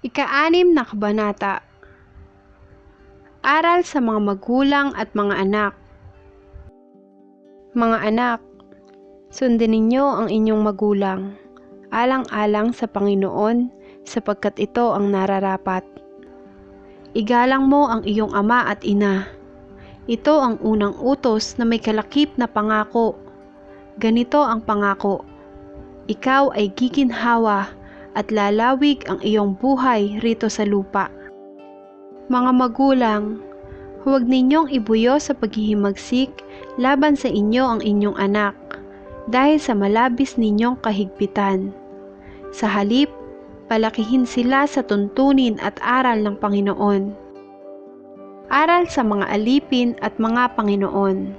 Ika-6 na kabanata. Aral sa mga magulang at mga anak. Mga anak, sundin ninyo ang inyong magulang, alang-alang sa Panginoon, sapagkat ito ang nararapat. Igalang mo ang iyong ama at ina. Ito ang unang utos na may kalakip na pangako. Ganito ang pangako: ikaw ay giginhawa at lalawig ang iyong buhay rito sa lupa. Mga magulang, huwag ninyong ibuyo sa paghihimagsik laban sa inyo ang inyong anak, dahil sa malabis ninyong kahigpitan. Sa halip, palakihin sila sa tuntunin at aral ng Panginoon. Aral sa mga alipin at mga Panginoon.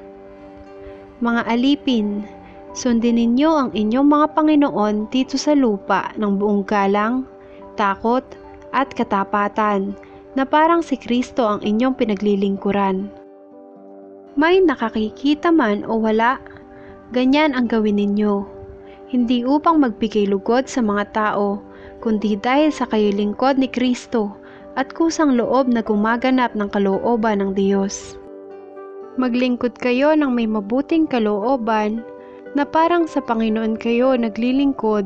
Mga alipin, sundin ninyo ang inyong mga Panginoon dito sa lupa ng buong galang, takot, at katapatan, na parang si Kristo ang inyong pinaglilingkuran. May nakakikita man o wala, ganyan ang gawin ninyo, hindi upang magbigay lugod sa mga tao, kundi dahil sa kayo'y lingkod ni Kristo at kusang loob na gumaganap ng kalooban ng Diyos. Maglingkod kayo ng may mabuting kalooban, na parang sa Panginoon kayo naglilingkod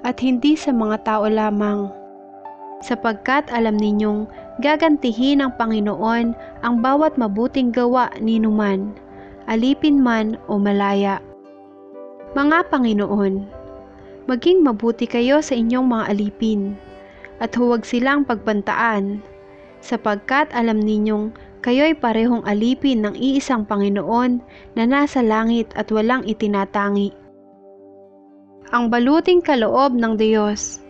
at hindi sa mga tao lamang. Sapagkat alam ninyong gagantihin ng Panginoon ang bawat mabuting gawa ninuman, alipin man o malaya. Mga Panginoon, maging mabuti kayo sa inyong mga alipin, at huwag silang pagbantaan, sapagkat alam ninyong kayo'y parehong alipin ng iisang Panginoon na nasa langit at walang itinatangi. Ang baluting kaloob ng Diyos.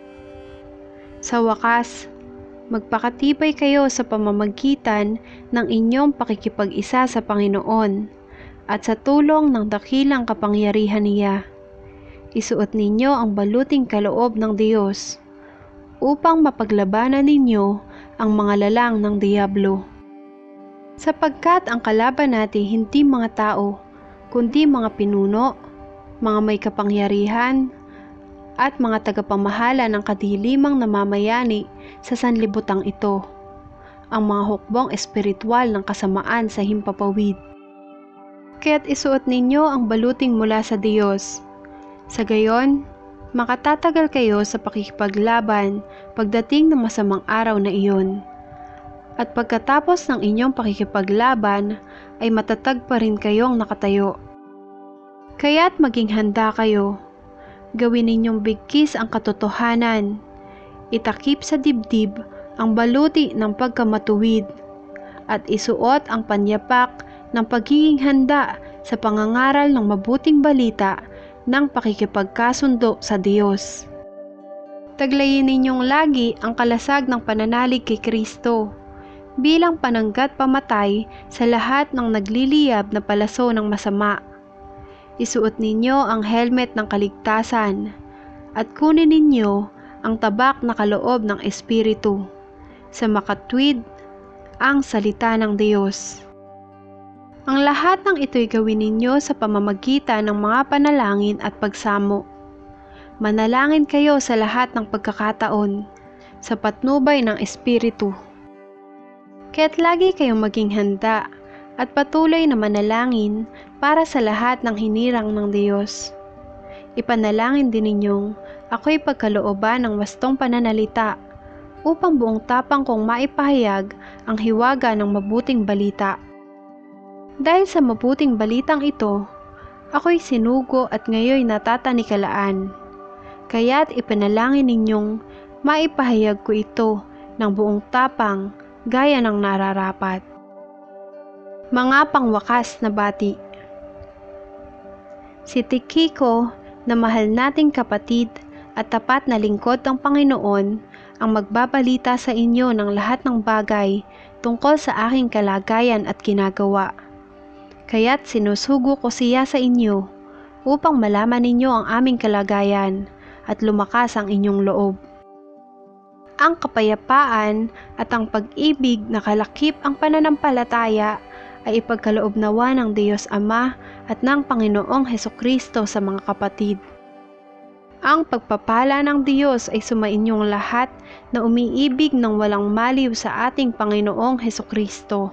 Sa wakas, magpakatibay kayo sa pamamagitan ng inyong pakikipag-isa sa Panginoon at sa tulong ng dakilang kapangyarihan niya. Isuot ninyo ang baluting kaloob ng Diyos upang mapaglabanan ninyo ang mga lalang ng Diablo. Sapagkat ang kalaban natin hindi mga tao, kundi mga pinuno, mga may kapangyarihan, at mga tagapamahala ng kadilimang namamayani sa sanlibutang ito, ang mga hukbong espiritual ng kasamaan sa himpapawid. Kaya't isuot ninyo ang baluting mula sa Diyos. Sa gayon, makatatagal kayo sa pakikipaglaban pagdating ng masamang araw na iyon. At pagkatapos ng inyong pakikipaglaban, ay matatag pa rin kayong nakatayo. Kaya't maging handa kayo. Gawin ninyong bigkis ang katotohanan. Itakip sa dibdib ang baluti ng pagkamatuwid. At isuot ang panyapak ng pagiging handa sa pangangaral ng mabuting balita ng pakikipagkasundo sa Diyos. Taglayin ninyong lagi ang kalasag ng pananalig kay Kristo, bilang pananggat pamatay sa lahat ng nagliliyab na palaso ng masama. Isuot ninyo ang helmet ng kaligtasan, at kunin ninyo ang tabak na kaloob ng Espiritu, sa makatwid ang salita ng Diyos. Ang lahat ng ito'y gawin ninyo sa pamamagitan ng mga panalangin at pagsamo. Manalangin kayo sa lahat ng pagkakataon, sa patnubay ng Espiritu. Kaya't lagi kayong maging handa at patuloy na manalangin para sa lahat ng hinirang ng Diyos. Ipanalangin din ninyong ako'y pagkalooban ng wastong pananalita upang buong tapang kong maipahayag ang hiwaga ng mabuting balita. Dahil sa mabuting balitang ito, ako'y sinugo at ngayoy natatanikalaan. Kaya't ipanalangin ninyong maipahayag ko ito ng buong tapang gaya ng nararapat. Mga pangwakas na bati. Si Tikiko, na mahal nating kapatid at tapat na lingkod ng Panginoon, ang magbabalita sa inyo ng lahat ng bagay tungkol sa aking kalagayan at ginagawa. Kaya't sinusugo ko siya sa inyo upang malaman ninyo ang aming kalagayan at lumakas ang inyong loob. Ang kapayapaan at ang pag-ibig na kalakip ang pananampalataya ay ipagkaloob nawa ng Diyos Ama at ng Panginoong Hesukristo sa mga kapatid. Ang pagpapala ng Diyos ay sumainyong lahat na umiibig ng walang maliw sa ating Panginoong Hesukristo.